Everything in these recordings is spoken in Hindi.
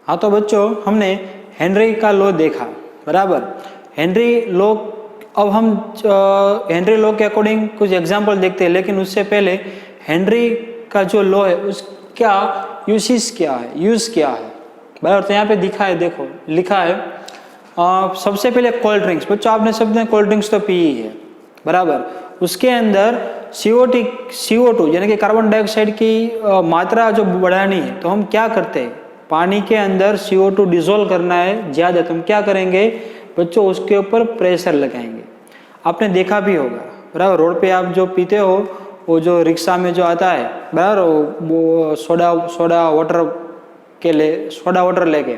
हाँ तो बच्चों हमने हेनरी का लॉ देखा, बराबर। हेनरी लॉ, अब हम हेनरी लॉ के अकॉर्डिंग कुछ एग्जाम्पल देखते हैं, लेकिन उससे पहले हेनरी का जो लॉ है उसका यूसेज क्या है, यूज क्या है, बराबर। तो यहाँ पे दिखा है, देखो लिखा है सबसे पहले कोल्ड ड्रिंक्स। बच्चों आपने सबने कोल्ड ड्रिंक्स तो पी ही है, बराबर। उसके अंदर CO2 यानी कि कार्बन डाइऑक्साइड की मात्रा जो बढ़ानी है, तो हम क्या करते हैं, पानी के अंदर CO2 डिजोल्व करना है ज़्यादा, तो हम क्या करेंगे बच्चों, उसके ऊपर प्रेशर लगाएंगे। आपने देखा भी होगा, बराबर। रोड पे आप जो पीते हो, वो जो रिक्शा में जो आता है, बराबर, वो सोडा वाटर लेके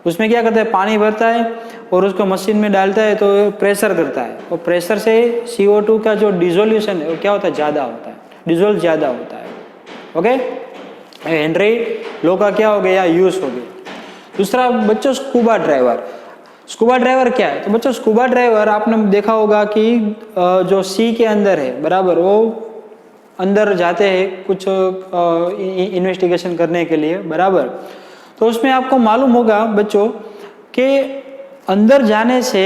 उसमें क्या करता है, पानी भरता है और उसको मशीन में डालता है, तो प्रेशर करता है, और प्रेशर से CO2 का जो डिजोल्यूशन है वो क्या होता है, ज़्यादा होता है, डिजोल्व ज़्यादा होता है। ओके, हेनरी लॉ का क्या हो गया, यूज हो गया। दूसरा बच्चों स्कूबा ड्राइवर। स्कूबा ड्राइवर क्या है, तो बच्चों स्कूबा ड्राइवर आपने देखा होगा कि जो सी के अंदर है, बराबर, वो अंदर जाते हैं कुछ इन्वेस्टिगेशन करने के लिए, बराबर। तो उसमें आपको मालूम होगा बच्चों कि अंदर जाने से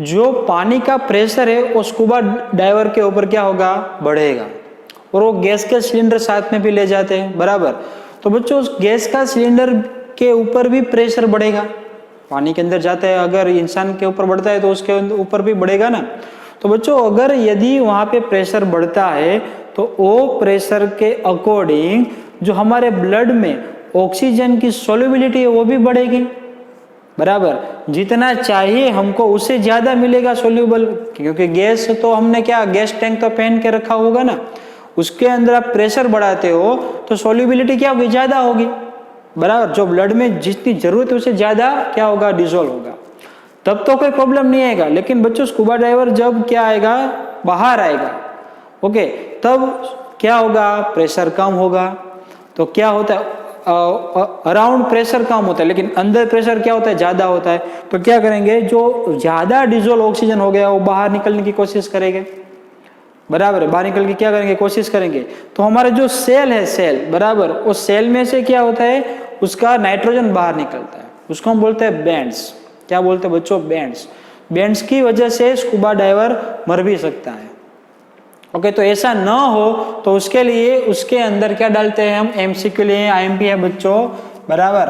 जो पानी का प्रेशर है वो स्कूबा डाइवर के ऊपर क्या होगा, बढ़ेगा, और वो गैस के सिलेंडर साथ में भी ले जाते हैं, बराबर। तो बच्चों उस गैस का सिलेंडर के ऊपर भी प्रेशर बढ़ेगा, पानी के अंदर जाता है, अगर इंसान के ऊपर बढ़ता है तो उसके ऊपर भी बढ़ेगा ना। तो बच्चों अगर यदि वहाँ पे प्रेशर बढ़ता है तो वो प्रेशर के अकॉर्डिंग जो हमारे ब्लड में ऑक्सीजन की सोल्युबिलिटी है वो भी बढ़ेगी, बराबर। जितना चाहिए हमको उससे ज्यादा मिलेगा सोल्यूबल, क्योंकि गैस तो हमने क्या, गैस टैंक तो पहन के रखा होगा ना, उसके अंदर आप प्रेशर बढ़ाते हो तो सोल्यूबिलिटी क्या होगी, ज्यादा होगी, बराबर। जो ब्लड में जितनी जरूरत है उससे ज्यादा क्या होगा, डिजोल्व होगा, तब तो कोई प्रॉब्लम नहीं आएगा। लेकिन बच्चों स्कूबा डाइवर जब क्या आएगा, बाहर आएगा, ओके, तब क्या होगा, प्रेशर कम होगा। तो क्या होता है, अराउंड प्रेशर कम होता है, लेकिन अंदर प्रेशर क्या होता है, ज्यादा होता है। तो क्या करेंगे, जो ज्यादा डिजोल्व ऑक्सीजन हो गया वो बाहर निकलने की कोशिश करेंगे, बराबर है, बाहर निकल के क्या करेंगे, कोशिश करेंगे। तो हमारे जो सेल है, सेल, बराबर, उस सेल में से क्या होता है, उसका नाइट्रोजन बाहर निकलता है, उसको हम बोलते हैं बैंड्स। क्या बोलते हैं बच्चों, बैंड्स। बैंड्स की वजह से स्कूबा डाइवर मर भी सकता है। ओके, तो ऐसा ना हो तो उसके लिए उसके अंदर क्या डालते हैं हम, MCQ लिए IMP है बच्चों, बराबर।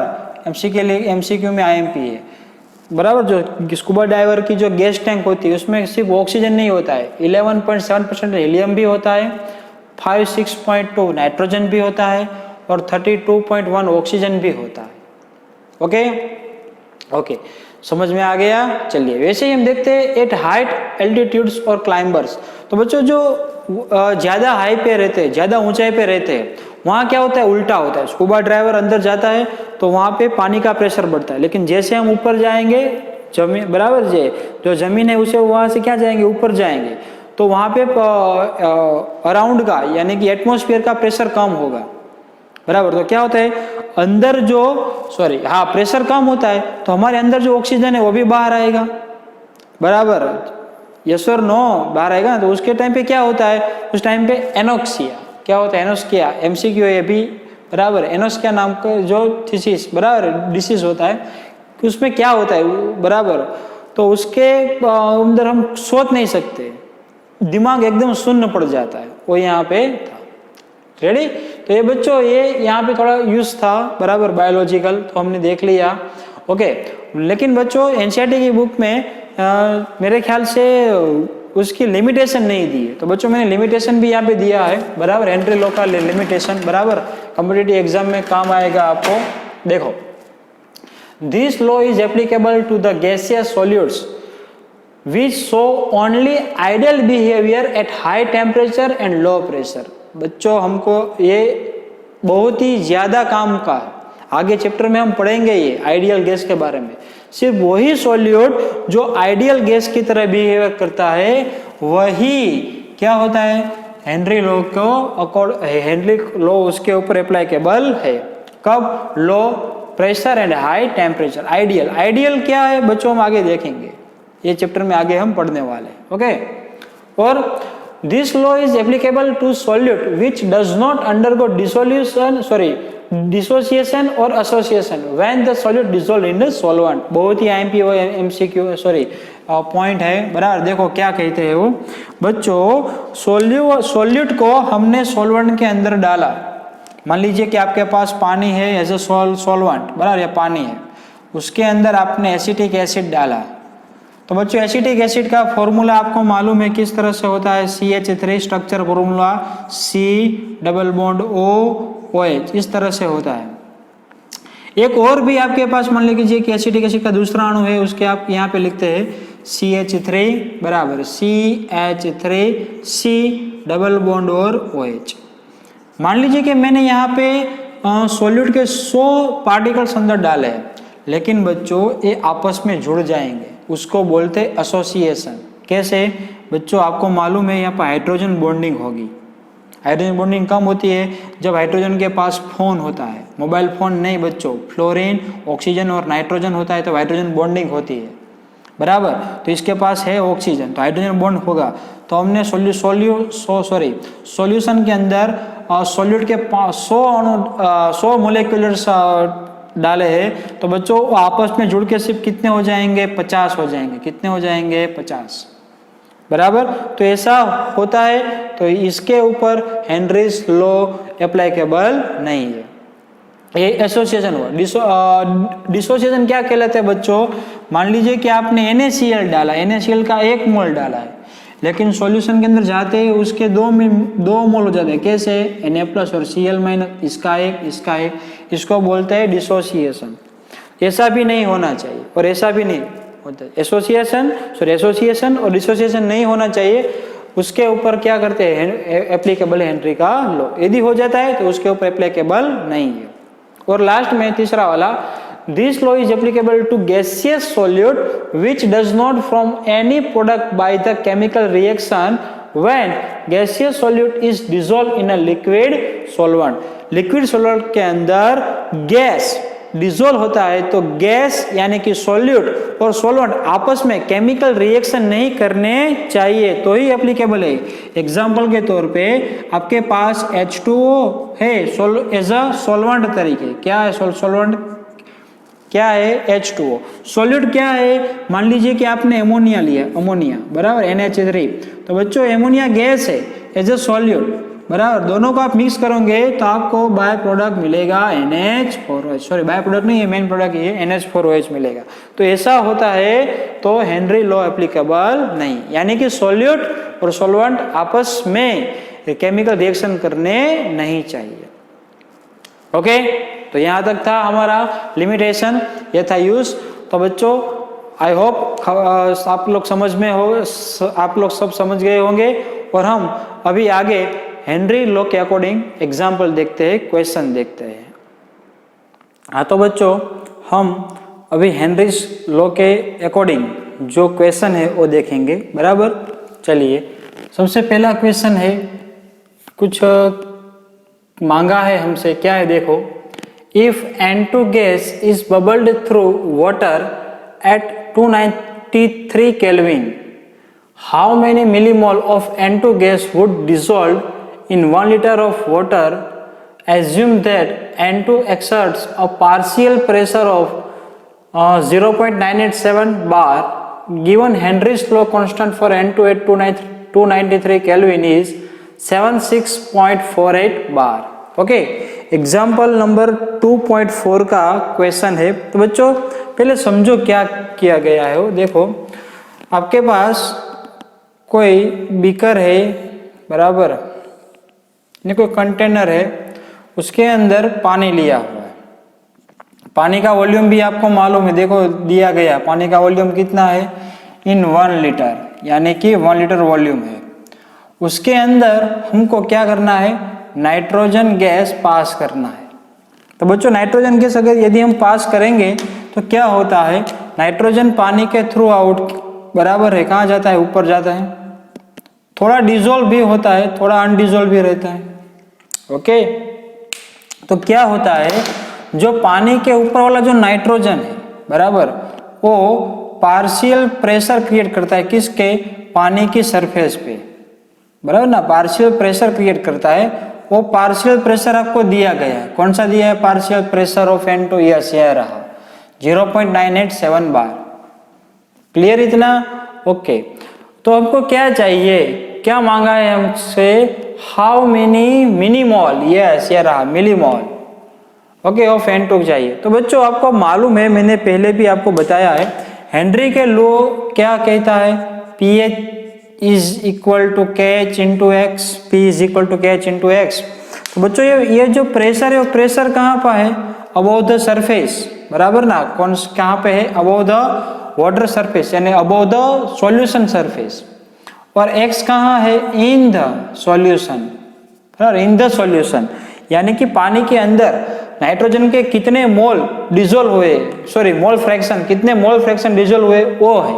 MCQ में IMP है, बराबर। जो स्कूबा डाइवर की जो गैस टैंक होती है उसमें सिर्फ ऑक्सीजन नहीं होता है, 11.7% हीलियम भी होता है, 5.6.2 नाइट्रोजन भी होता है, और 32.1 ऑक्सीजन भी होता है। ओके ओके, समझ में आ गया। चलिए, वैसे ही हम देखते हैं एट हाइट एल्टीट्यूड्स और क्लाइंबर्स। तो बच्चों जो ज्यादा हाई पे रहते हैं, ज्यादा ऊंचाई पे रहते हैं, वहाँ क्या होता है, उल्टा होता है। स्कूबा ड्राइवर अंदर जाता है तो वहाँ पे पानी का प्रेशर बढ़ता है, लेकिन जैसे हम ऊपर जाएंगे, जमीन, बराबर, जो जमीन है उसे वहाँ से क्या जाएंगे, ऊपर जाएंगे, तो वहाँ पे अराउंड का यानी कि एटमॉस्फेयर का प्रेशर कम होगा, बराबर। तो क्या होता है, अंदर जो प्रेशर कम होता है तो हमारे अंदर जो ऑक्सीजन है वो भी बाहर आएगा, बराबर। यस और नो, बाहर आएगा। तो उसके टाइम पे क्या होता है, उस टाइम पे एनोक्सिया, क्या होता है, एनोक्सिया, MCQ है भी, बराबर। एनोक्सिया नाम का जो थीसिस, बराबर, डिसीज होता है, कि उसमें क्या होता है, बराबर। तो उसके अंदर हम सोच नहीं सकते, दिमाग एकदम शून्य पड़ जाता है, वो यहाँ पे था। रेडी। तो ये बच्चों ये यहाँ पे थोड़ा यूज था, बराबर, बायोलॉजिकल, तो हमने देख लिया। ओके, लेकिन बच्चों NCERT की बुक में मेरे ख्याल से उसकी लिमिटेशन नहीं दी है। तो बच्चों मैंने लिमिटेशन भी यहाँ पे दिया है, बराबर, हेनरी लॉ का लिमिटेशन, बराबर, कॉम्पिटिटिव एग्जाम में काम आएगा आपको। देखो, this law is applicable to the gaseous solutes which show only ideal behavior at high temperature and low pressure। बच्चों हमको ये बहुत ही ज्यादा काम का है, आगे चैप्टर में हम पढ़ेंगे ये आइडियल गैस के बारे में। सिर्फ वही सॉल्यूट जो आइडियल गैस की तरह बिहेव करता है वही क्या होता है, हेनरी लॉ उसके ऊपर एप्लीकेबल है। कब, low pressure and high temperature. Ideal क्या है बच्चों, हम आगे देखेंगे, ये चैप्टर में आगे हम पढ़ने वाले हैं। ओके, और this law is applicable to solute which does not undergo dissociation और association when the solute dissolve in the solvent, बहुत ही आईएमपी और एमसीक्यू सॉरी पॉइंट है बराबर। देखो क्या कहते हैं वो बच्चों, सॉल्यूट को हमने सॉल्वेंट के अंदर डाला, मान लीजिए कि आपके पास पानी है एज ए सॉल्वेंट बराबर, या पानी है, उसके अंदर आपने एसिटिक एसिड डाला, तो बच्चों एसिटिक एसिड का फॉर्मूला आपको मालूम है किस तरह से होता है, CH3 structure formula C double bond OH, इस तरह से होता है। एक और भी आपके पास मान लीजिए कि एसिटिक एसिड का दूसरा अणु है, उसके आप यहाँ पे लिखते हैं CH3 बराबर CH3C डबल बॉन्ड और OH। मान लीजिए कि मैंने यहाँ पे सॉल्यूट के 100 पार्टिकल्स अंदर डाले हैं, लेकिन बच्चों ये आपस में जुड़ जाएंगे, उसको बोलते हैं एसोसिएशन। कैसे बच्चों, आपको मालूम है यहाँ पर हाइड्रोजन बॉन्डिंग होगी। हाइड्रोजन बॉन्डिंग कम होती है जब हाइड्रोजन के पास फोन होता है, मोबाइल फोन नहीं बच्चों, फ्लोरीन ऑक्सीजन और नाइट्रोजन होता है तो हाइड्रोजन बॉन्डिंग होती है बराबर। तो इसके पास है ऑक्सीजन तो हाइड्रोजन बॉन्ड होगा। तो हमने सॉल्यूशन के अंदर सॉल्यूट के 100 मोलिक्यूलर्स डाले हैं, तो बच्चों आपस में जुड़ के सिर्फ कितने हो जाएंगे, 50 हो जाएंगे। कितने हो जाएंगे, 50 बराबर। तो ऐसा होता है, तो इसके ऊपर हेनरीज लॉ एप्लीकेबल नहीं है। ये एसोसिएशन हुआ। डिसोसिएशन क्या कहलाते हैं बच्चों, मान लीजिए कि आपने NaCl डाला, NaCl का 1 मोल डाला है, लेकिन सॉल्यूशन के अंदर जाते ही उसके 2 मोल हो जाते हैं। कैसे, Na प्लस और Cl माइनस, इसका एक, इसको बोलते हैं डिसोसिएशन। ऐसा भी नहीं होना चाहिए और ऐसा भी नहीं होता है। एसोसिएशन और डिसोसिएशन नहीं होना चाहिए। उसके ऊपर क्या करते हैं, एप्लीकेबल हेनरी का लॉ। यदि हो जाता है तो उसके ऊपर एप्लीकेबल नहीं है। और लास्ट में तीसरा वाला, this law is applicable to gaseous solute which does not from any product by the chemical reaction when gaseous solute is dissolve in a liquid solvent. Liquid solvent के अंदर गैस डिसॉल्व होता है तो गैस यानी कि सॉल्यूट और सॉल्वेंट आपस में केमिकल रिएक्शन नहीं करने चाहिए तो ही एप्लीकेबल है। एग्जांपल के तौर पे आपके पास H2O है एज अ सॉल्वेंट तरीके, क्या है सॉल्वेंट, क्या है H2O। सॉल्यूट क्या है, मान लीजिए कि आपने अमोनिया लिया, अमोनिया बराबर NH3, तो बच्चों अमोनिया गैस है एज अ सॉल्यूट बराबर। दोनों को आप मिक्स करोगे तो आपको बाय प्रोडक्ट मिलेगा NH4OH, सॉरी बाय प्रोडक्ट नहीं, ये मेन प्रोडक्ट ये NH4OH मिलेगा। तो ऐसा होता है तो हेनरी लॉ एप्लीकेबल नहीं, यानी कि सॉल्यूट और सॉल्वेंट आपस में केमिकल रिएक्शन करने नहीं चाहिए। ओके, तो यहाँ तक था हमारा लिमिटेशन, ये था यूज। तो बच्चों आई होप आप लोग समझ में हो, आप लोग सब समझ गए होंगे। और हम अभी आगे हेनरी लॉ के अकॉर्डिंग एग्जाम्पल देखते हैं, क्वेश्चन देखते हैं। हाँ तो बच्चों हम अभी हेनरीज लॉ के अकॉर्डिंग जो क्वेश्चन है वो देखेंगे बराबर। चलिए, सबसे पहला क्वेश्चन है, कुछ मांगा है हमसे, क्या है देखो, if N2 gas is bubbled through water at 293 Kelvin, how many millimole of N2 gas would dissolve in 1 liter of water? Assume that N2 exerts a partial pressure of 0.987 bar. Given Henry's law constant for N2 at 293 Kelvin is 76.48 bar. Okay, example number 2.4 का क्वेश्चन है। तो बच्चों पहले समझो क्या किया गया है। वो देखो, आपके पास कोई बीकर है बराबर, नहीं कोई कंटेनर है, उसके अंदर पानी लिया हुआ है। पानी का वॉल्यूम भी आपको मालूम है, देखो दिया गया, पानी का वॉल्यूम कितना है, इन 1 लीटर, यानी कि 1 लीटर वॉल्यूम है। उसके अंदर हमको क्या करना है, नाइट्रोजन गैस पास करना है। तो बच्चों नाइट्रोजन गैस अगर यदि हम पास करेंगे तो क्या होता है, नाइट्रोजन पानी के थ्रू आउट बराबर है, कहाँ जाता है, ऊपर जाता है। थोड़ा डिजोल्व भी होता है, थोड़ा अनडिजोल्व भी रहता है। ओके, तो क्या होता है, जो पानी के ऊपर वाला जो नाइट्रोजन है बराबर, वो पार्शियल प्रेशर क्रिएट करता है, किसके, पानी की सरफेस पे बराबर ना, पार्शियल प्रेशर क्रिएट करता है। वो पार्शियल प्रेशर आपको दिया गया है। कौन सा दिया है? Partial pressure of N2, yes यह रहा 0.987 बार। क्लियर इतना? ओके। तो हमको क्या चाहिए, क्या मांगा है हमसे? हाउ मेनी मिलीमोल, यस ये रहा मिलीमोल, ओके, ऑफ N2 चाहिए। तो बच्चों आपको मालूम है, मैंने पहले भी आपको बताया है, हेनरी के लॉ क्या कहता है? pH is equal to KH into x, P is equal to KH into x. तो बच्चों ये जो प्रेशर है वो प्रेशर कहाँ पर है? अबव द सरफेस, बराबर ना? कौन कहाँ पे है? अबव द वाटर सरफेस, यानी अबव द सॉल्यूशन सरफेस। और x कहाँ है? In the solution, in the solution, यानी कि पानी के अंदर नाइट्रोजन के कितने मोल डिजोल्व हुए, सॉरी मोल फ्रैक्शन, कितने मोल फ्रैक्शन डिजोल्व हुए वो है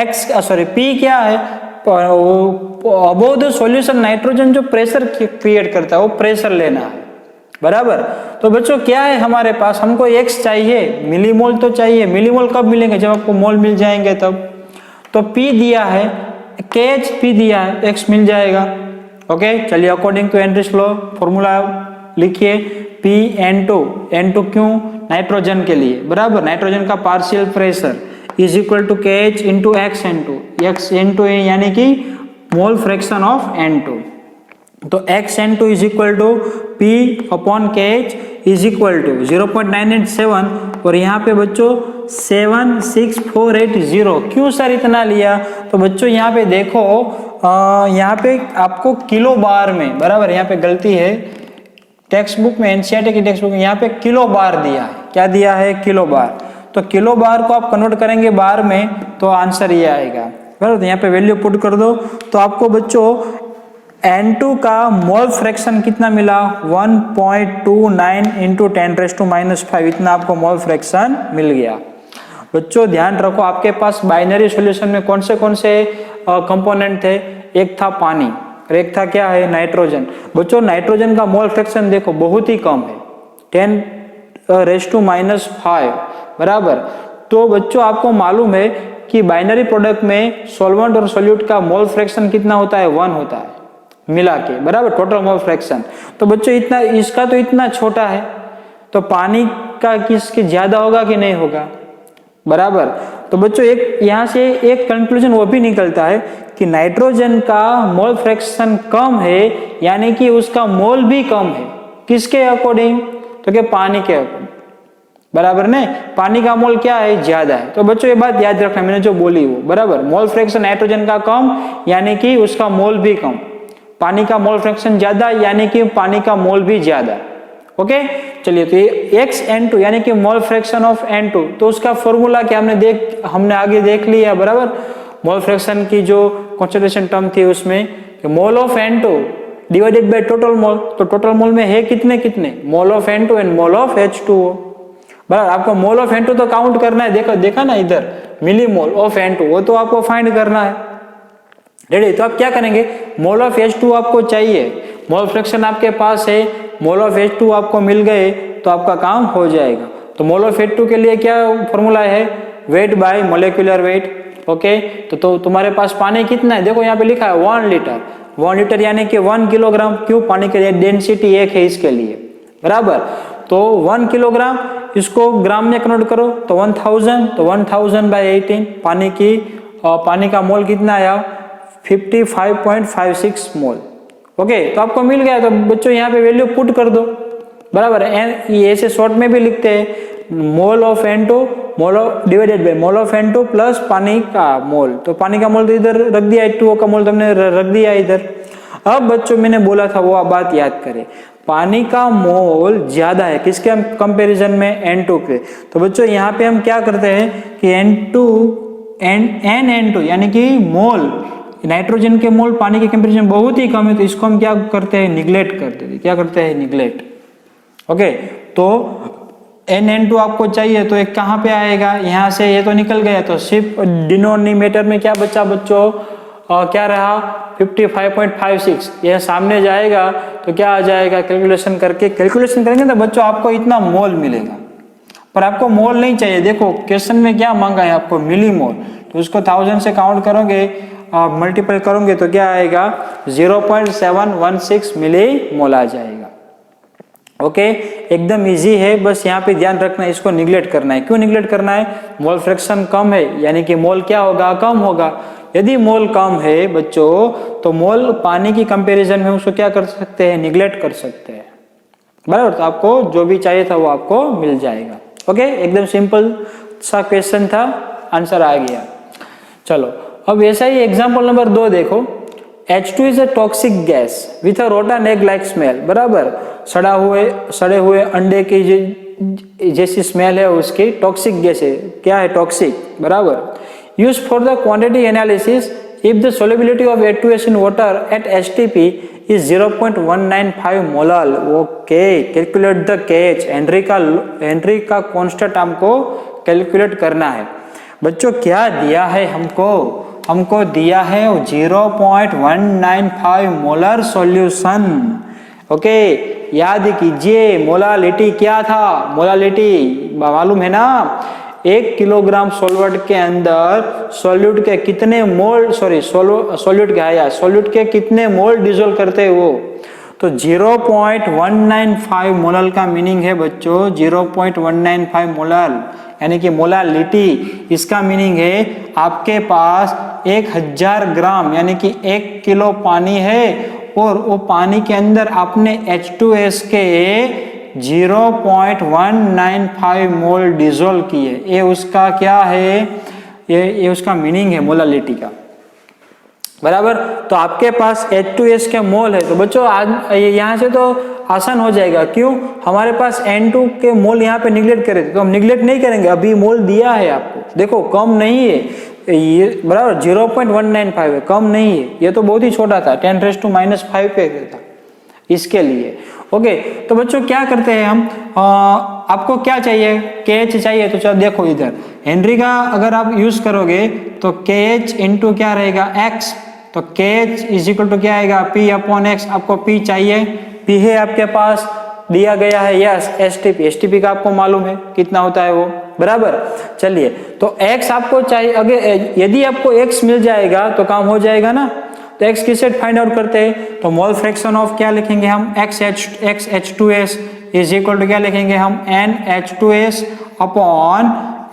x, सॉरी p क्या है? अबव द सॉल्यूशन नाइट्रोजन जो प्रेशर क्रिएट करता है वो प्रेशर लेना है, बराबर। तो बच्चों क्या है हमारे पास? हमको x चाहिए, मिलीमोल तो चाहिए। मिलीमोल कब मिलेंगे? जब आपको मोल मिल जाएंगे तब। तो p दिया है, KH p दिया है, x मिल जाएगा। ओके, चलिए according to Henry's law formula लिखिए, P(N2), N2 क्यों? नाइट्रोजन के लिए, बराबर। नाइट्रोजन का partial pressure is equal to KH into XN2, XN2 यानी कि मोल फ्रैक्शन ऑफ N2। तो XN2 is equal to P upon KH is equal to 0.987, और यहाँ पे बच्चों 76480। क्यों सर इतना लिया? तो बच्चों यहाँ पे देखो, यहाँ पे आपको किलो बार में, बराबर, यहाँ पे गलती है टेक्स्ट बुक में, एनसीईआरटी की टेक्स्ट बुक में यहाँ पे किलो बार दिया है। क्या दिया है? किलो बार। तो किलो बार को आप कन्वर्ट करेंगे बार में तो आंसर ये आएगा, बराबर। तो यहाँ पे वैल्यू पुट कर दो, तो आपको बच्चों N2 का मोल फ्रैक्शन कितना मिला? 1.29 इंटू 10⁻⁵, इतना आपको मोल फ्रैक्शन मिल गया। बच्चों ध्यान रखो, आपके पास बाइनरी सॉल्यूशन में कौन से कंपोनेंट थे? एक था पानी और एक था क्या है? नाइट्रोजन। बच्चों नाइट्रोजन का मोल फ्रैक्शन देखो बहुत ही कम है, 10⁻⁵, बराबर। तो बच्चों आपको मालूम है कि बाइनरी प्रोडक्ट में सॉल्वेंट और सॉल्यूट का मोल फ्रैक्शन कितना होता है? 1 होता है मिला के, बराबर, टोटल मोल फ्रैक्शन। तो बच्चों इतना, इसका तो इतना छोटा है, तो पानी का किसके ज्यादा होगा कि नहीं होगा, बराबर। तो बच्चों एक यहाँ से एक कंक्लूजन वो भी निकलता है कि नाइट्रोजन का मोल फ्रैक्शन कम है, यानी कि उसका मोल भी कम है। किसके अकॉर्डिंग? तो क्या? पानी के अकॉर्डिंग, बराबर ने? पानी का मोल क्या है? ज्यादा है। तो बच्चों ये बात याद रखना, मैंने जो बोली वो, बराबर। मोल फ्रैक्शन नाइट्रोजन का कम, यानी कि उसका मोल भी कम। पानी का मोल फ्रैक्शन ज्यादा, यानी कि पानी का मोल भी ज्यादा। ओके, चलिए, तो ये XN2 यानी कि मोल फ्रैक्शन ऑफ N2, तो उसका फॉर्मूला क्या हमने आगे देख लिया, बराबर। मोल फ्रैक्शन की जो कंसंट्रेशन टर्म थी उसमें mole of N2 divided by total mole, तो टोटल मोल में है कितने कितने? Mole of N2 and mole of H2O, बराबर। आपको मोल ऑफ N2 तो काउंट करना है, देखा ना इधर, मिलीमोल ऑफ N2, वो तो आपको फाइंड करना है। रेडी? तो आप क्या करेंगे? मोल ऑफ H2 आपको चाहिए, मोल फ्रैक्शन आपके पास है, मोल ऑफ H2 आपको मिल गए तो आपका काम हो जाएगा। तो मोल ऑफ H2 के लिए क्या फॉर्मूला है? Weight by molecular weight. Okay, तो तुम्हारे पास पानी कितना है? देखो यहाँ पे लिखा है 1 लीटर। 1 लीटर यानी कि 1 किलोग्राम। क्यों? पानी के लिए डेंसिटी 1 है इसके लिए, बराबर। तो 1 किलोग्राम, इसको ग्राम में कन्वर्ट करो तो 1000, तो 1000 बाय 18 पानी का मोल कितना आया? 55.56 मोल। ओके, तो आपको मिल गया। तो बच्चों यहाँ पे वैल्यू पुट कर दो, बराबर। ये ऐसे शॉर्ट में भी लिखते हैं, mole of N2 mole of divided by mole of N2 plus पानी का मोल। तो पानी का मोल तो इधर रख दिया, H2O का मोल तुमने रख दिया इधर। अब बच्चों मैंने बोला था वो बात याद करें, पानी का मोल ज्यादा है किसके कंपैरिजन में? N2 के। तो बच्चों यहाँ पे हम क्या करते हैं कि N2 यानी कि मोल, नाइट्रोजन के मोल पानी के कंपैरिजन बहुत ही कम है, तो इसको हम क्या करते हैं? निग्लेक्ट करते हैं। क्या करते हैं? निग्लेक्ट। ओके, तो NN2 आपको चाहिए, तो एक कहाँ पे आएगा? यहाँ से ये तो निकल गया, तो सिर्फ डिनोमिनेटर में क्या बचा बच्चों? क्या रहा? 55.56। यह सामने जाएगा तो क्या आ जाएगा? कैलकुलेशन करेंगे तो बच्चों आपको इतना मोल मिलेगा। पर आपको मोल नहीं चाहिए। देखो क्वेश्चन में क्या मांगा है आपको, मिली मोल, तो उसको 1000 से काउंट करोगे, मल्टीप्लाई करोगे तो क्या आएगा 0.716 मिली मोल आ जाएगा। ओके, एकदम इजी है, बस यहाँ पे ध्यान रखना है, इसको निगलेक्ट करना है। क्यों निगलेक्ट करना है? मोल फ्रैक्शन कम है, यानी कि मोल क्या होगा, कम होगा। यदि मोल कम है बच्चों, तो मोल पानी की कंपैरिजन में उसको क्या कर सकते हैं, निगलेक्ट कर सकते हैं, बराबर। तो आपको जो भी चाहिए था वो आपको मिल जाएगा। ओके, एकदम सिंपल सा क्वेश्चन था, आंसर आ गया। चलो अब ऐसा ही एग्जाम्पल नंबर 2 देखो। H2 is a toxic gas with a rotten egg like smell, बराबर। सड़े हुए अंडे की जैसी स्मेल है उसकी, टॉक्सिक गैस है, क्या है, टॉक्सिक, बराबर। Use for the quantity analysis if the solubility of H2S in water at HTP is 0.195 molal. Okay, calculate the KH, Henry का कांस्टेंट हमको कैलकुलेट करना है। बच्चों क्या दिया है हमको दिया है 0.195 मोलर सॉल्यूशन। ओके, याद कीजिए मोलालिटी क्या था, मोलालिटी मालूम है ना, 1 किलोग्राम सॉल्वेंट के अंदर सॉल्यूट के कितने मोल, सॉल्यूट के कितने मोल डिसोल्व करते हैं वो। तो 0.195 मोलल का मीनिंग है बच्चों 0.195 मोलल, यानी कि मोलालिटी। इसका मीनिंग है आपके पास 1000 ग्राम यानी कि 1 किलो पानी है, और वो पानी के अंदर आपने H2S के 0.195 मोल डिसोल्व किए। ये उसका क्या है, ये उसका मीनिंग है मोलालिटी का, बराबर। तो आपके पास H2S के मोल है, तो बच्चों आज यहाँ से तो आसान हो जाएगा। क्यों? हमारे पास N2 के मोल यहाँ पे निगलेक्ट करे थे, तो हम निगलेक्ट नहीं करेंगे, अभी मोल दिया है आपको, देखो कम नहीं है ये, बराबर 0.195 है, कम नहीं है, ये तो बहुत ही छोटा था, 10⁻⁻5 पे था इसके लिए। ओके, तो बच्चों क्या करते हैं हम, आपको क्या चाहिए, KH चाहिए, तो चलो देखो इधर हेनरी का अगर आप यूज करोगे तो KH इंटू क्या रहेगा X, तो KH इज इक्वल टू क्या आएगा P/X। आपको P चाहिए, P है आपके पास, दिया गया है यस STP का आपको मालूम है कितना होता है वो, बराबर। चलिए, तो X आपको चाहिए, अगर यदि आपको X मिल जाएगा तो काम हो जाएगा ना। तो X किससे फाइंड आउट करते हैं, तो मोल फ्रैक्शन ऑफ क्या लिखेंगे हम, XH2S इज इक्वल टू क्या लिखेंगे हम, NH2S upon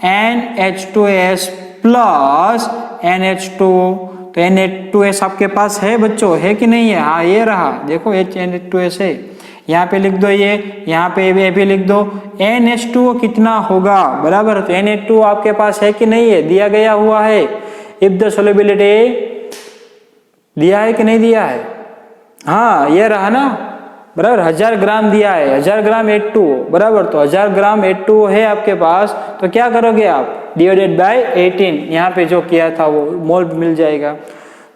NH2S plus NH2। तो NH2S आपके पास है बच्चों, है कि नहीं है, हाँ ये रहा, देखो NH2S है, यहाँ पे लिख दो, ये यहाँ पे भी लिख दो। NH2 कितना होगा, बराबर। तो NH2 आपके पास है कि नहीं है, दिया गया हुआ है। इफ द सोल्युबिलिटी दिया है कि नहीं दिया है, हाँ ये रहा ना, बराबर। 1000 ग्राम दिया है, 1000 ग्राम H2, बराबर। तो 1000 ग्राम H2 है आपके पास, तो क्या करोगे आप, डिवाइडेड बाय 18, यहाँ पे जो किया था वो मोल मिल जाएगा।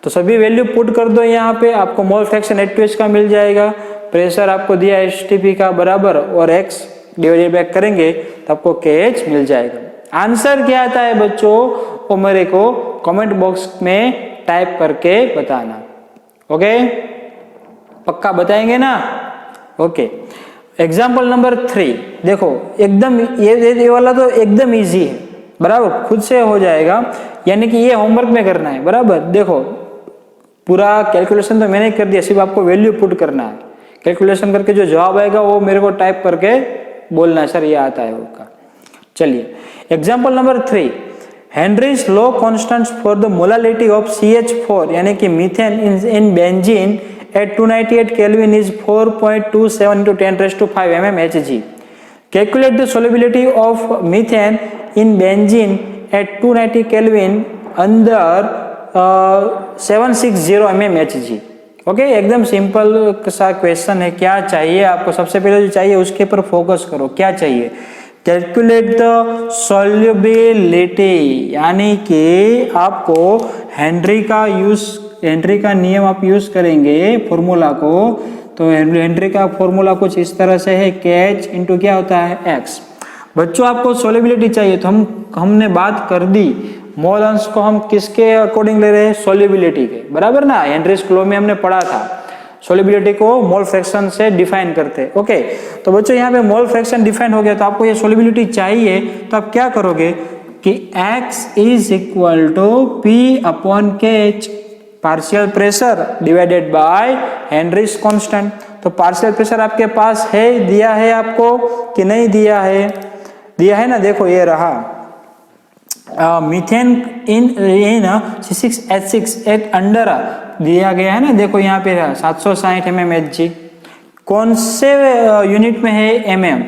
तो सभी वैल्यू पुट कर दो यहाँ पे, आपको मोल फ्रैक्शन H2S का मिल जाएगा, प्रेशर आपको दिया HTP का, बराबर, और X डिवाइडेड बाय करेंगे तो आपको KH मिल जाएगा। आंसर क्या आता है बच्चों, वो मेरे को कमेंट बॉक्स में टाइप करके बताना। ओके, पक्का बताएंगे ना। ओके, एग्जाम्पल नंबर 3 देखो, एकदम ये वाला तो एकदम इजी है, बराबर, खुद से हो जाएगा, यानी कि ये होमवर्क में करना है, बराबर। देखो पूरा कैलकुलेशन तो मैंने कर दिया, सिर्फ आपको वैल्यू पुट करना है, कैलकुलेशन करके जो जवाब आएगा वो मेरे को टाइप करके बोलना है, सर ये आता है उसका। चलिए, example number 3, Henry's law constants for the molality of CH4 यानी कि methane in benzene at 298 kelvin is 4.27 into 10⁵ mmHg। Calculate the solubility of methane in benzene at 290 kelvin under 760 mmHg। Okay, एकदम सिंपल सा क्वेश्चन है। क्या चाहिए आपको, सबसे पहले जो चाहिए उसके पर फोकस करो, क्या चाहिए, कैलकुलेट द सॉल्युबिलिटी, यानी कि आपको हेनरी का नियम आप यूज करेंगे फॉर्मूला को। तो हेनरी का फॉर्मूला कुछ इस तरह से है, KH इंटू क्या होता है X। बच्चों आपको सॉल्युबिलिटी चाहिए, तो हमने बात कर दी, मोल अंश को हम किसके अकॉर्डिंग ले रहे हैं, सॉल्युबिलिटी के, बराबर ना, हेनरीज लॉ में हमने पढ़ा था। सोलिबिलिटी को मोल फ्रैक्शन से डिफाइन करते हैं। ओके, तो बच्चों यहाँ पे मोल फ्रैक्शन डिफाइन हो गया, तो आपको ये सोलिबिलिटी चाहिए, तो आप क्या करोगे कि x is equal to P upon KH, partial pressure divided by Henry's constant. तो पार्शियल प्रेशर आपके पास है, दिया है आपको कि नहीं दिया है? दिया है ना, देखो ये रहा मीथेन इन C6H6 एक अंडर दिया गया है ना, देखो यहाँ पे 760 mmHg, कौन से यूनिट में है? mm,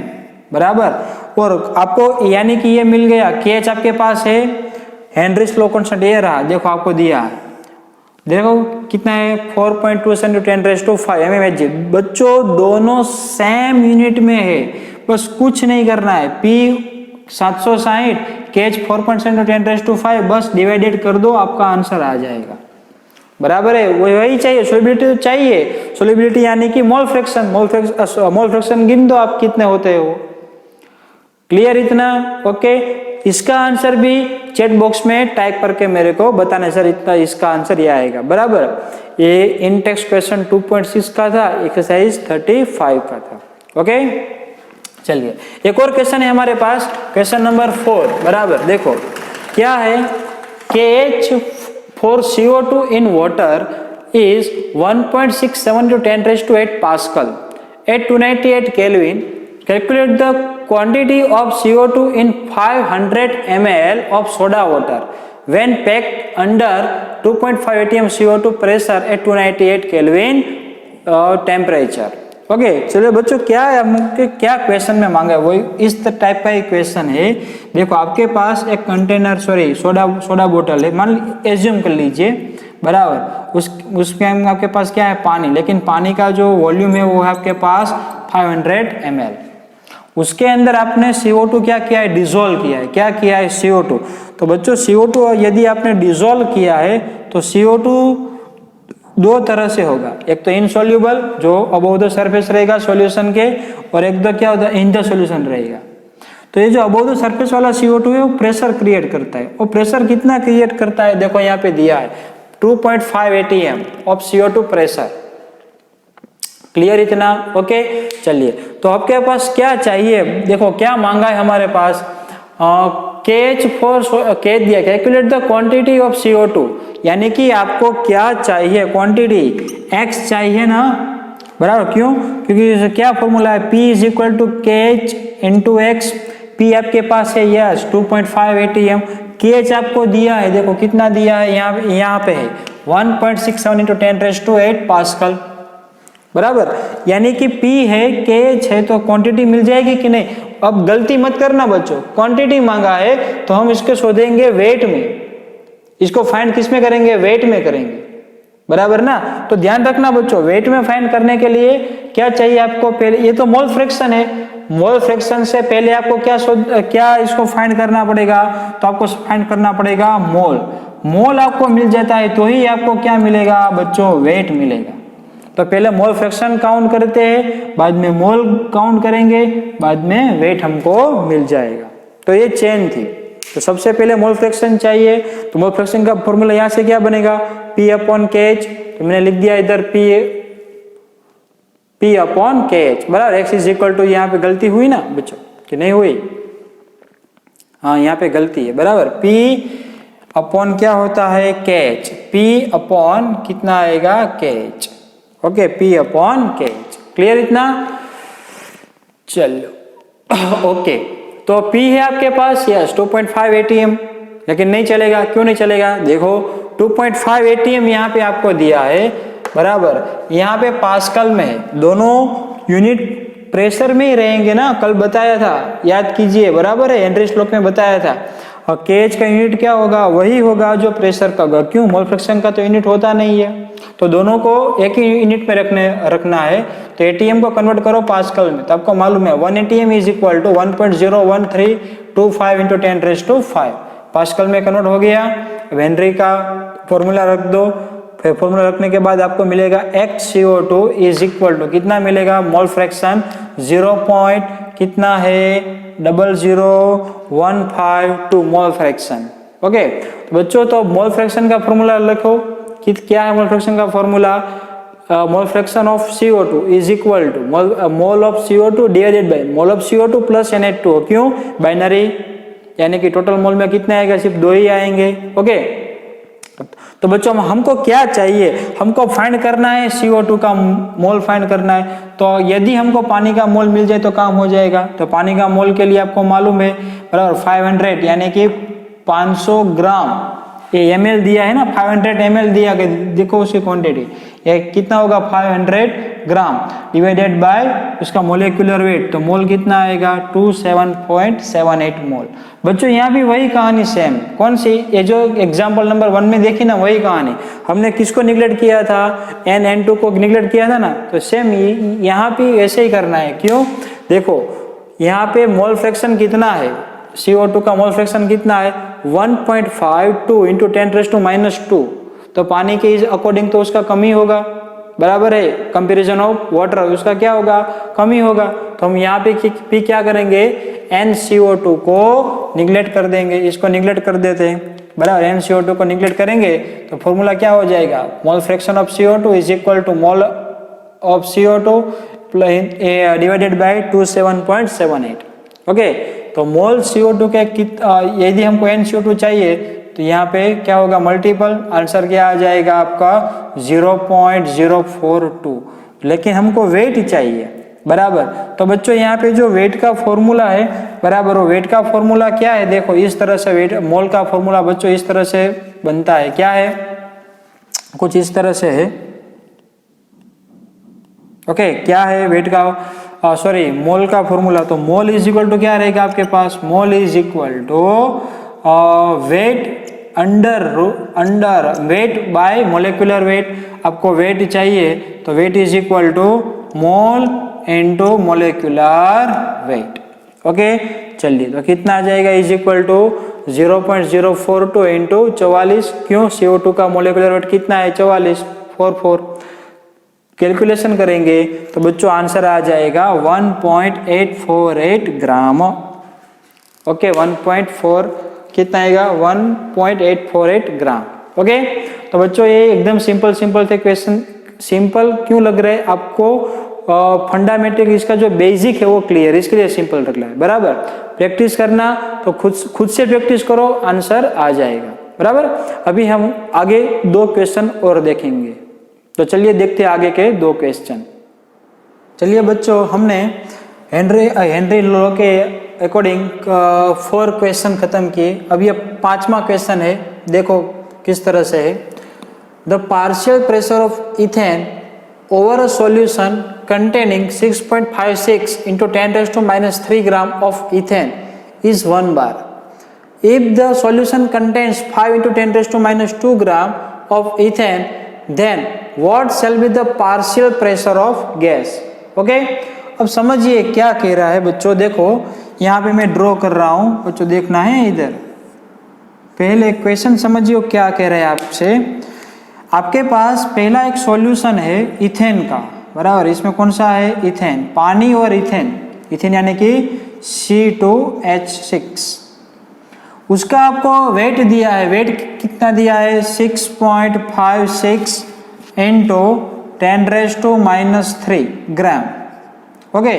बराबर। और आपको यानी कि ये मिल गया, KH आपके पास है, हेनरीज लॉ कांस्टेंट ये रहा, देखो आपको दिया है, देखो कितना है 4.2 × 10⁵ बच्चों दोनों सेम यूनिट में है, बस कुछ नहीं करना है, P 760 KH 4.7 × 10⁵, बस डिवाइडेड कर दो, आपका आंसर आ जाएगा, बराबर है। वही चाहिए, सोलिबिलिटी तो चाहिए, सोलिबिलिटी यानी कि मोल फ्रैक्शन, मोल फ्रैक्शन गिन दो आप कितने होते हो, क्लियर इतना? ओके, इसका आंसर भी चैट बॉक्स में टाइप करके मेरे को बताना, सर इतना इसका आंसर ये आएगा, बराबर। ये इन टेक्स्ट क्वेश्चन 2.6 का था, एक्सरसाइज 35 का था। ओके, चलिए एक और क्वेश्चन है हमारे पास, क्वेश्चन नंबर 4, बराबर। देखो क्या है, KH for CO2 in water is 1.67 × 10⁸ Pascal at 298 Kelvin. Calculate the quantity of CO2 in 500 ml of soda water when packed under 2.5 atm CO2 pressure at 298 Kelvin temperature. Okay, चलिए बच्चों क्या है, हमके क्या क्वेश्चन में मांगा है, वो इस टाइप का एक क्वेश्चन है। देखो आपके पास एक कंटेनर, सॉरी सोडा बोतल है, मान एज्यूम कर लीजिए, बराबर। उसमें आपके पास क्या है? पानी, लेकिन पानी का जो वॉल्यूम है वो है आपके पास 500 ml। उसके अंदर आपने CO2 क्या किया है? डिसॉल्व किया है। क्या किया है? CO2। तो बच्चों CO2 यदि आपने डिसॉल्व किया है तो CO2 दो तरह से होगा, एक तो इनसोल्यूबल जो अबव द सरफेस रहेगा सॉल्यूशन के, और एक तो क्या होता है? इन द सॉल्यूशन रहेगा। तो ये जो अबव द सरफेस वाला CO2 है वो प्रेशर क्रिएट करता है। वो प्रेशर कितना क्रिएट करता है? देखो यहाँ पे दिया है 2.5 atm of CO2 pressure, clear इतना? ओके, चलिए तो आपके पास क्या चाहिए, देखो क्या मांगा है हमारे पास, KH दिया, calculate the quantity of CO2, यानी कि आपको क्या चाहिए? क्वांटिटी X चाहिए ना, बराबर। क्यों? क्योंकि क्या फॉर्मूला है? P is equal to KH into X। P आपके पास है यस 2.5 atm, KH आपको दिया है, देखो कितना दिया है, यहाँ पे है 1.67 × 10⁸ पास्कल, बराबर। यानी कि P है, KH है, तो क्वांटिटी मिल जाएगी कि नहीं? अब गलती मत करना बच्चों, क्वांटिटी मांगा है तो हम इसको शोधेंगे वेट में, इसको फाइंड किस में करेंगे? वेट में करेंगे, बराबर ना। तो ध्यान रखना बच्चों, वेट में फाइंड करने के लिए क्या चाहिए आपको? पहले ये तो मोल फ्रैक्शन है, मोल फ्रैक्शन से पहले आपको क्या इसको फाइंड करना पड़ेगा? तो आपको फाइंड करना पड़ेगा मोल। मोल आपको मिल जाता है तो ही आपको क्या मिलेगा बच्चों? वेट मिलेगा। तो पहले मोल फ्रैक्शन काउंट करते हैं, बाद में मोल काउंट करेंगे, बाद में वेट हमको मिल जाएगा। तो ये चेन थी। तो सबसे पहले मोल फ्रैक्शन चाहिए, तो मोल फ्रैक्शन का फॉर्मूला यहाँ से क्या बनेगा? P अपॉन KH, तो मैंने लिख दिया इधर P अपॉन KH, बराबर। X इज इक्वल टू, यहाँ पे गलती हुई ना बच्चों कि नहीं हुई? हाँ, यहाँ पे गलती है, बराबर। P अपॉन क्या होता है? KH। P अपॉन कितना आएगा? KH। Okay, P upon KH, clear इतना? चलो ओके, तो P है आपके पास यस 2.5 atm, लेकिन नहीं चलेगा। क्यों नहीं चलेगा? देखो 2.5 atm यहाँ पे आपको दिया है, बराबर। यहाँ पे पास्कल में है, दोनों यूनिट प्रेशर में ही रहेंगे ना, कल बताया था, याद कीजिए, बराबर है, हेनरी स्लोप में बताया था। और KH का यूनिट क्या होगा? वही होगा जो प्रेशर का होगा। क्यों? मोल फ्रैक्शन का तो यूनिट होता नहीं है, तो दोनों को एक ही यूनिट में रखना है। तो एटीएम को कन्वर्ट करो पास्कल में, तो आपको मालूम है 1 atm is equal to 1.01325 × 10⁵ pascal में कन्वर्ट हो गया। हेनरी का फॉर्मूला रख दो, फिर फॉर्मूला रखने के बाद आपको मिलेगा XCO2 इज इक्वल टू कितना मिलेगा? Mole fraction 0. कितना है? 0.0012 मोल फ्रैक्शन। ओके, तो बच्चों तो मोल फ्रैक्शन का फॉर्मूला लिखो कि क्या है मोल फ्रैक्शन का formula? Mole fraction of CO2 is equal to mole of CO2 divided by mole of CO2 plus NH2। क्यों? बाइनरी, यानी कि टोटल मोल में कितने आएगा? सिर्फ 2 ही आएंगे। ओके, तो बच्चों हमको क्या चाहिए? हमको फाइंड करना है CO2 का मोल फाइंड करना है। तो यदि हमको पानी का मोल मिल जाए तो काम हो जाएगा। तो पानी का मोल के लिए आपको मालूम है बराबर 500 यानी कि 500 ग्राम, ये ml दिया है ना, 500 ml दिया, देखो उसकी क्वांटिटी ये कितना होगा? 500 ग्राम डिवाइडेड बाय उसका मोलिकुलर वेट, तो मोल कितना आएगा? 27.78 मोल। बच्चों यहाँ भी वही कहानी सेम, कौन सी? ये जो एग्जाम्पल नंबर 1 में देखी ना, वही कहानी। हमने किसको निगलेक्ट किया था? N2 को निगलेक्ट किया था ना, तो सेम यहाँ भी ऐसे ही करना है। क्यों? देखो यहाँ पे मोल फ्रैक्शन कितना है? CO2 का मोल फ्रैक्शन कितना है? 1.52 इंटू 10⁻²। तो पानी के अकॉर्डिंग तो उसका कमी होगा, बराबर है। कंपैरिजन ऑफ वाटर उसका क्या होगा? कमी होगा। तो हम यहाँ पे क्या करेंगे? NCO2 को निगलेक्ट कर देंगे, इसको निगलेक्ट कर देते हैं, बराबर। NCO2 को निगलेक्ट करेंगे तो फॉर्मूला क्या हो जाएगा? Mole fraction of CO2 is equal to mole of CO2 divided by 27.78। Okay, तो मोल CO2 के यदि हमको NCO2 चाहिए तो यहाँ पे क्या होगा? मल्टीपल, आंसर क्या आ जाएगा आपका? 0.042। लेकिन हमको वेट चाहिए, बराबर। तो बच्चों यहाँ पे जो वेट का फॉर्मूला है, बराबर, वो वेट का फॉर्मूला क्या है? देखो इस तरह से वेट मोल का फॉर्मूला बच्चों इस तरह से बनता है। क्या है? कुछ इस तरह से है। ओके, क्या है वेट का मोल का फॉर्मूला? तो मोल इज इक्वल टू क्या रहेगा आपके पास? Mole is equal to weight under weight by molecular weight. आपको वेट चाहिए तो weight is equal to mole into molecular weight. Okay, चलिए तो कितना आ जाएगा? Is equal to 0.042 into 44। क्यों? CO2 का मोलिकुलर वेट कितना है? 44। कैलकुलेशन करेंगे तो बच्चों आंसर आ जाएगा 1.848 ग्राम। ओके, 1.4 कितना आएगा? 1.848 ग्राम। ओके, तो बच्चों ये एकदम सिंपल थे क्वेश्चन। सिंपल क्यों लग रहा है आपको? फंडामेंटल इसका जो बेसिक है वो क्लियर, इसके लिए सिंपल रख है, बराबर। प्रैक्टिस करना तो खुद से प्रैक्टिस करो, आंसर आ जाएगा, बराबर। अभी हम आगे 2 क्वेश्चन और देखेंगे, तो चलिए देखते हैं आगे के 2 क्वेश्चन। चलिए बच्चों, हमने हेनरी लॉ के अकॉर्डिंग 4 क्वेश्चन खत्म किए। अब ये 5वां क्वेश्चन है, देखो किस तरह से है। The partial pressure of ethane over a solution containing 6.56 into 10⁻³ gram of ethane is 1 bar. If the solution contains 5 into 10⁻² gram of ethane, then what shall be the partial pressure of gas? Okay? अब समझिए क्या कह रहा है बच्चों। देखो यहाँ पे मैं ड्रॉ कर रहा हूँ, बच्चों देखना है इधर। पहले क्वेश्चन समझिए क्या कह रहे हैं आपसे। आपके पास पहला एक सॉल्यूशन है इथेन का, बराबर। इसमें कौन सा है? इथेन, पानी और इथेन यानी कि C2H6। उसका आपको वेट दिया है, वेट कितना दिया है? 6.56 इंटू 10⁻³ ग्राम। ओके,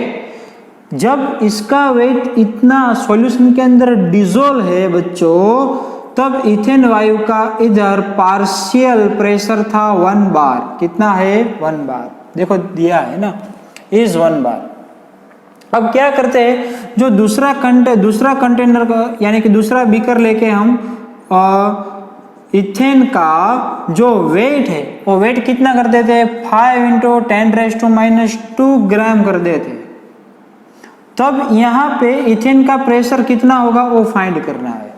जब इसका वेट इतना सॉल्यूशन के अंदर डिजोल्व है बच्चों, तब इथेन वायु का इधर पार्शियल प्रेशर था 1 बार। कितना है? 1 बार। देखो दिया है ना, इज 1 बार। अब क्या करते हैं, जो दूसरा कंटेनर का यानी कि दूसरा बीकर लेके हम इथेन का जो वेट है वो वेट कितना कर देते हैं? 5 इंटू 10⁻² ग्राम कर देते हैं। तब यहाँ पे इथेन का प्रेशर कितना होगा वो फाइंड करना है।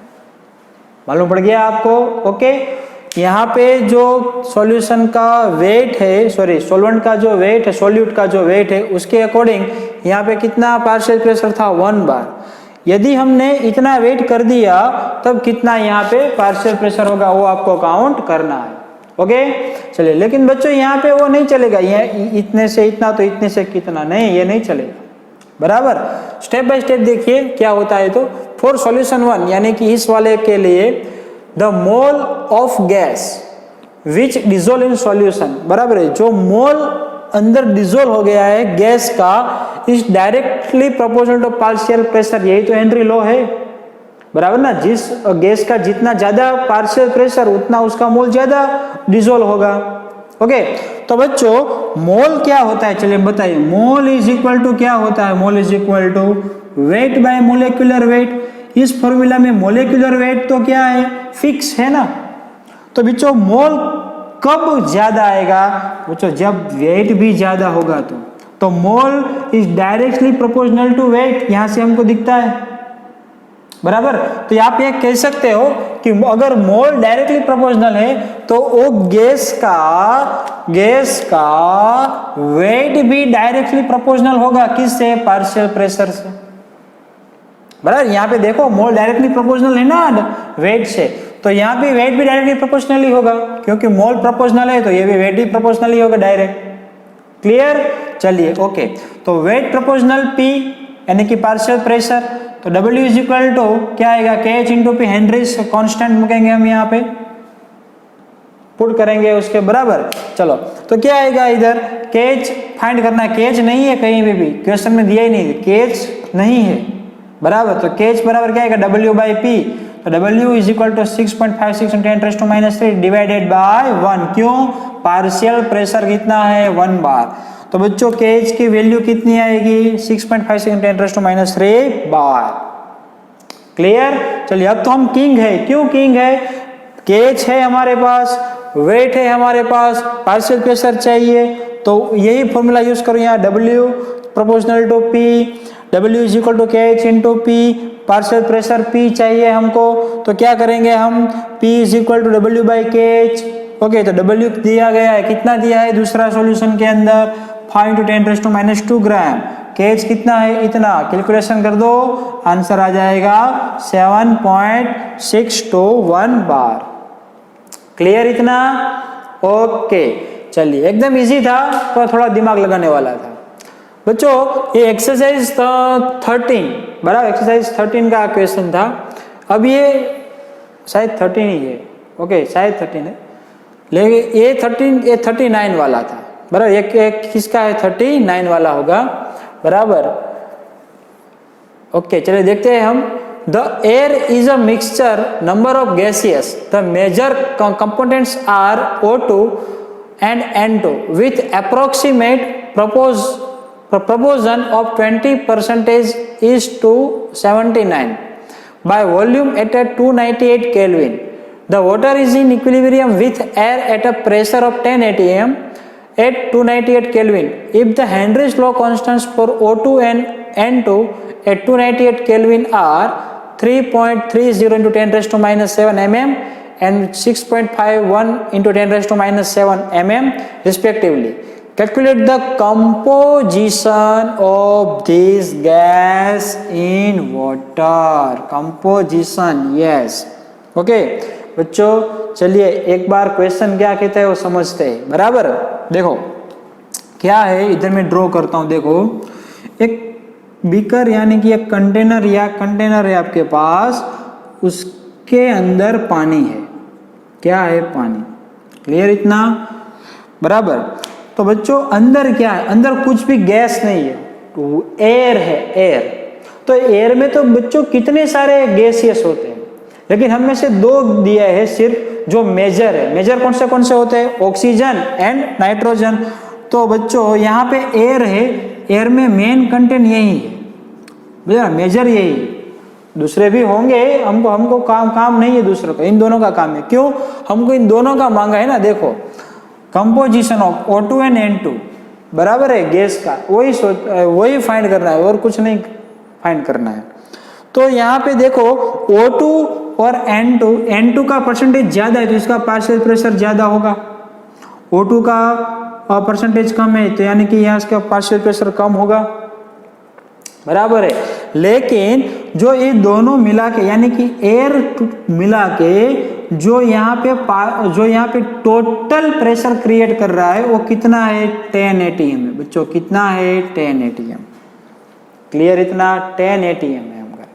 मालूम पड़ गया आपको? ओके, यहाँ पे जो सॉल्यूशन का वेट है, सॉल्वेंट का जो वेट है, सॉल्यूट का जो वेट है, उसके अकॉर्डिंग यहाँ पे कितना पार्शियल प्रेशर था? 1 बार। यदि हमने इतना वेट कर दिया तब कितना यहाँ पे पार्शियल प्रेशर होगा वो आपको काउंट करना है। ओके, चलिए। लेकिन बच्चों यहाँ पे वो नहीं चलेगा, ये इतने से इतना तो इतने से कितना, नहीं, ये नहीं चलेगा, बराबर। स्टेप बाय स्टेप देखिए क्या होता है। तो फॉर सॉल्यूशन 1 यानी कि इस वाले के लिए the mole of gas which dissolve in solution, बराबर है, जो मोल अंदर डिजोल्व हो गया है गैस का, is directly proportional to partial pressure, यही तो हेनरी लॉ है, बराबर ना, जिस गैस का जितना ज्यादा पार्शियल प्रेशर उतना उसका मोल ज्यादा डिजोल्व होगा। ओके, तो बच्चों मोल क्या होता है, चलिए बताइए, मोल इज इक्वल टू क्या होता है, mole is equal to weight by molecular weight. इस फॉर्मूला में मोलेकुलर वेट तो क्या है, फिक्स है ना, तो बच्चों मोल कब ज्यादा आएगा, बच्चों जब वेट भी ज्यादा होगा तो mole is directly proportional to weight, यहां से हमको दिखता है, बराबर। तो आप ये कह सकते हो कि अगर मोल डायरेक्टली प्रोपोर्शनल है तो वो गैस का वेट भी डायरेक्टली प्रोपोर्शनल होगा, किससे, पार्शियल प्रेशर से, बराबर। यहाँ पे देखो मोल डायरेक्टली प्रोपोर्शनल है ना वेट से, तो यहाँ पे वेट भी डायरेक्टली प्रोपोर्शनल ही होगा, क्योंकि मोल प्रोपोर्शनल है तो ये भी वेट भी प्रोपोर्शनल ही होगा डायरेक्ट। क्लियर, चलिए ओके, तो वेट प्रोपोर्शनल P यानी कि पार्शियल प्रेशर, तो W इज इक्वल टू क्या आएगा, KH into P, Henry's constant मुकेंगे हम यहाँ पे, पुट करेंगे उसके बराबर। चलो तो क्या आएगा, इधर KH फाइंड करना है, KH नहीं है कहीं भी क्वेश्चन में दिया ही नहीं, KH नहीं है, बराबर। तो KH बराबर क्या आएगा, W बाई P, तो W is equal to 6.56 × 10⁻³ divided by 1, क्यों, पार्शियल प्रेशर कितना है, 1 बार, तो बच्चों KH की वैल्यू कितनी आएगी, 6.56 × 10⁻³ बार। क्लियर, चलिए अब तो हम किंग है, क्यों किंग है, KH है हमारे पास, वेट है हमारे पास, पार्शियल प्रेशर चाहिए, तो यही फॉर्मूला यूज करो, यहाँ W proportional to P, W is equal to KH into P, partial pressure P चाहिए हमको, तो क्या करेंगे हम, P is equal to W by KH। Okay, तो W दिया गया है, कितना दिया है दूसरा सॉल्यूशन के अंदर, 5 × 10⁻² ग्राम, KH कितना है, इतना, कैलकुलेशन कर दो, आंसर आ जाएगा 7.621 बार। क्लियर इतना, ओके, चलिए एकदम इजी था, तो थोड़ा दिमाग लगाने वाला था बच्चों। ये एक्सरसाइज 13, बराबर, एक्सरसाइज 13 का क्वेश्चन था, अब ये शायद 13 ही है, ओके शायद 13 है, लेकिन ये 39 वाला था, बराबर, एक किसका है, 39 वाला होगा, बराबर। ओके, चलिए देखते हैं हम, the air is a mixture number of gaseous, the major components are O2 and N2 with approximate proportion of 20% is to 79 by volume at a 298 Kelvin. The water is in equilibrium with air at a pressure of 10 atm at 298 Kelvin. If the Henry's law constants for O2 and N2 at 298 Kelvin are 3.30 into 10⁻⁷ mm and 6.51 into 10⁻⁷ mm respectively. Calculate the composition of this gas in water. Composition, yes. Okay, बच्चों चलिए एक बार क्वेश्चन क्या कहता है वो समझते हैं, बराबर। देखो क्या है, इधर मैं ड्रॉ करता हूं, देखो एक बीकर यानी कि एक कंटेनर है आपके पास, उसके अंदर पानी है, क्या है, पानी। क्लियर इतना, बराबर। तो बच्चों अंदर क्या है, अंदर कुछ भी गैस नहीं है, तो एयर है, एयर। तो एयर में तो बच्चों कितने सारे गैसियस होते हैं, लेकिन हम में से 2 दिया है सिर्फ जो मेजर है। मेजर कौन से होते हैं, ऑक्सीजन एंड नाइट्रोजन। तो बच्चों यहाँ पे एयर है, एयर में मेन कंटेंट यही है, भैया मेजर यही है, दूसरे भी होंगे, हमको काम नहीं है दूसरों का, इन दोनों का काम है। क्यों, हमको इन दोनों का मांगा है ना, देखो composition of O2 and N2, बराबर है, गैस का वही फाइंड करना है, और कुछ नहीं फाइंड करना है। तो यहाँ पे देखो O2 और N2 का परसेंटेज ज्यादा है तो इसका पार्शियल प्रेशर ज्यादा होगा, O2 का परसेंटेज कम है तो यानी कि यहाँ इसका पार्शियल प्रेशर कम होगा, बराबर है। लेकिन जो ये दोनों मिला के यानी कि एयर मिला के जो यहाँ पे टोटल प्रेशर क्रिएट कर रहा है वो कितना है, 10 atm है बच्चों, कितना है, 10 atm। क्लियर इतना, 10 atm है हमारा।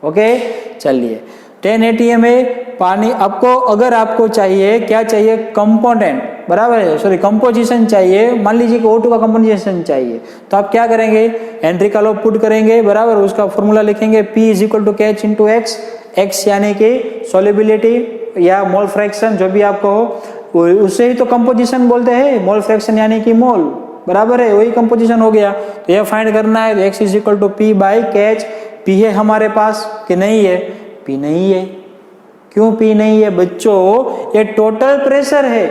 ओके चलिए 10 atm है, पानी आपको, अगर आपको चाहिए क्या चाहिए, कंपोनेंट, बराबर है, सॉरी कंपोजिशन चाहिए, मान लीजिए कि O2 का कंपोजिशन चाहिए, तो आप क्या करेंगे, हेनरी का लॉ पुट करेंगे, बराबर, उसका फॉर्मूला लिखेंगे P is equal to KH into x, x यानी कि सॉल्युबिलिटी या मोल फ्रैक्शन जो भी आपको हो, उससे ही तो कंपोजिशन बोलते हैं, मोल फ्रैक्शन यानी कि मोल, बराबर है, वही कंपोजिशन हो गया। तो यह फाइंड करना है, x is equal to P by KH। P है हमारे पास कि नहीं है, P नहीं है। क्यों P नहीं है बच्चों, ये टोटल प्रेशर है,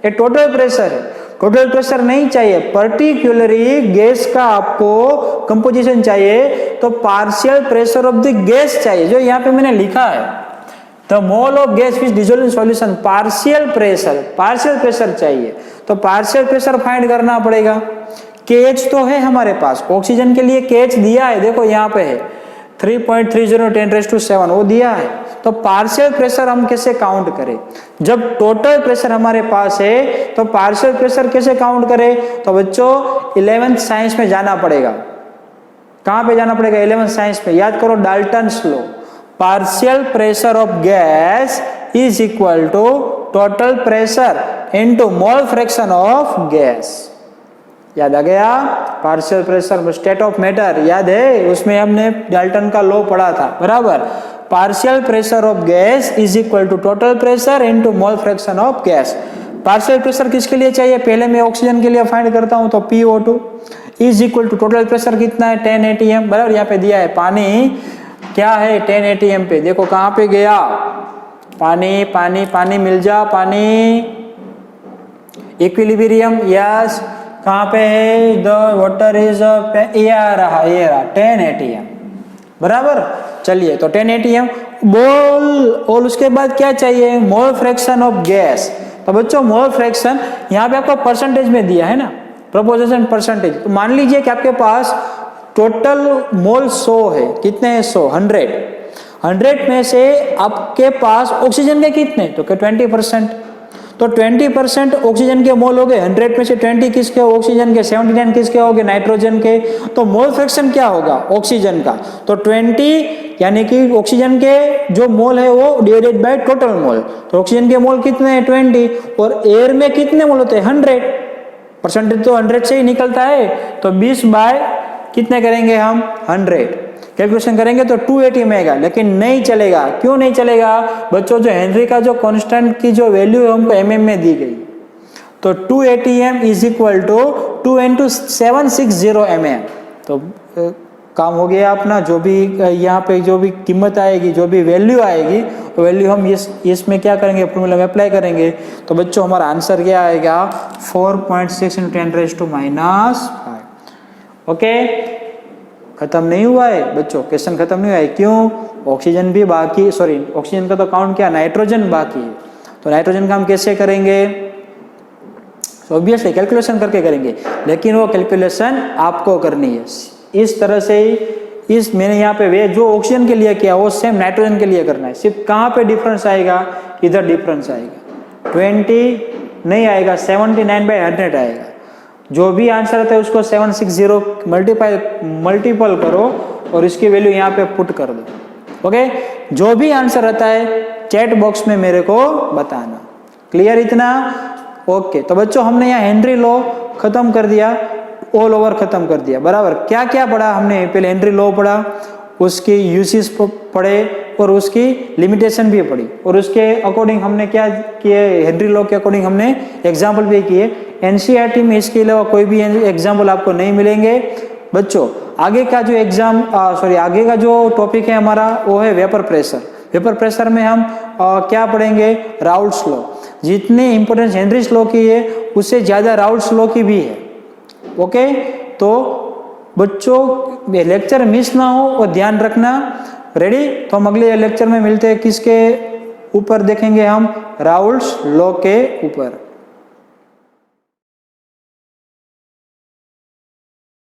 ये टोटल प्रेशर है, टोटल प्रेशर नहीं चाहिए, पर्टिकुलरली गैस का आपको कंपोजिशन चाहिए, तो partial pressure of the gas चाहिए, जो यहाँ पे मैंने लिखा है, the mole of gas which dissolve in solution, partial pressure चाहिए। तो पार्शियल प्रेशर फाइंड करना पड़ेगा। KH तो है हमारे पास, ऑक्सीजन के लिए KH दिया है, देखो यहाँ पे है 3.30 10⁻⁷ वो दिया है। तो पार्शियल प्रेशर हम कैसे काउंट करें, जब टोटल प्रेशर हमारे पास है तो पार्शियल प्रेशर कैसे काउंट करें, तो बच्चों 11th साइंस में जाना पड़ेगा। कहां पे जाना पड़ेगा, 11th साइंस में, याद करो Dalton's law, partial pressure of gas is equal to total pressure into mole fraction of gas. याद आ गया, partial pressure state of matter याद है, उसमें हमने डाल्टन का लॉ पढ़ा था, बराबर। Partial pressure of gas is equal to total pressure into mole fraction of gas. Partial pressure किसके लिए चाहिए, पहले मैं ऑक्सीजन के लिए फाइंड करता हूं, तो PO2 is equal to total pressure कितना है 10 atm, बराबर। यहाँ पे दिया है पानी क्या है 10 atm पे, देखो कहां पे गया पानी, पानी पानी मिल जा, पानी इक्विलिब्रियम, यस, कहां पे है, द वाटर इज, ये रहा 10 atm, बराबर। चलिए तो 10 atm बोल, और उसके बाद क्या चाहिए, मोल फ्रैक्शन ऑफ गैस। तो बच्चों मोल फ्रैक्शन यहाँ पे आपको परसेंटेज में दिया है ना, प्रोपोर्शन परसेंटेज। तो मान लीजिए कि आपके पास टोटल मोल 100 है, कितने हैं 100, 100 में से आपके पास ऑक्सीजन के कितने, तो 20%, तो 20% ऑक्सीजन के मोल हो गए, 100 में से 20 किसके, ऑक्सीजन के, 79 किसके हो गए, नाइट्रोजन के। तो मोल फ्रैक्शन क्या होगा ऑक्सीजन का, तो 20 यानी कि ऑक्सीजन के जो मोल है वो डिवाइडेड बाय टोटल मोल। तो ऑक्सीजन के मोल कितने हैं 20, और एयर में कितने मोल होते हैं 100, परसेंटेज तो 100 से ही निकलता है, तो 20 बाय कितने करेंगे हम 100, कैलकुलेशन करेंगे तो 2 atm आएगा। लेकिन नहीं चलेगा, क्यों नहीं चलेगा बच्चों, जो हेनरी का जो कांस्टेंट की जो वैल्यू है हमको mm में दी गई, तो 2 atm is equal to 2 × 760 mm। तो काम हो गया अपना, जो भी यहाँ पे जो भी कीमत आएगी, जो भी वैल्यू आएगी, वो वैल्यू हम इसमें क्या करेंगे, फॉर्मूला में अप्लाई करेंगे। तो बच्चों हमारा आंसर क्या आएगा 4.6 × 10⁻⁵। ओके, खत्म नहीं हुआ है बच्चों, क्वेश्चन खत्म नहीं हुआ है, क्यों, ऑक्सीजन भी बाकी, सॉरी ऑक्सीजन का तो काउंट किया, नाइट्रोजन बाकी है। तो नाइट्रोजन का हम कैसे करेंगे, ऑब्वियसली कैलकुलेशन करके करेंगे, लेकिन वो कैलकुलेशन आपको करनी है इस तरह से ही। इस मैंने यहाँ पे वे जो ऑक्सीजन के लिए किया वो सेम नाइट्रोजन के लिए करना है। सिर्फ कहाँ पे डिफरेंस आएगा, इधर डिफरेंस आएगा, 20 नहीं आएगा, 79/100 आएगा। जो भी आंसर आता है उसको 760 मल्टीपल करो और इसकी वैल्यू यहाँ पे पुट कर दो। ओके, जो भी आंसर आता है चैट बॉक्स में मेरे को बताना। क्लियर इतना? ओके, तो बच्चों हमने यहाँ हेनरी लॉ खत्म कर दिया, ऑल ओवर खत्म कर दिया, बराबर। क्या क्या पढ़ा हमने, पहले हेनरी लॉ पढ़ा, उसकी यूसेस पढ़े और उसकी लिमिटेशन भी पढ़ी, और उसके अकॉर्डिंग हमने क्या किए, हेनरी लॉ के अकॉर्डिंग हमने एग्जाम्पल भी किए। एनसीईआरटी में इसके अलावा कोई भी एग्जाम्पल आपको नहीं मिलेंगे बच्चों। आगे का जो आगे का जो टॉपिक है हमारा वो है वेपर प्रेशर। वेपर प्रेशर में हम क्या पढ़ेंगे, राउल्ट्स लॉ। जितने इंपॉर्टेंस हेनरीज लॉ की है उससे ज्यादा राउल्ट्स लॉ की भी है। ओके, तो बच्चों लेक्चर मिस ना हो और ध्यान रखना। रेडी? तो हम अगले लेक्चर में मिलते हैं, किसके ऊपर देखेंगे हम, राउल्ट्स लॉ के ऊपर।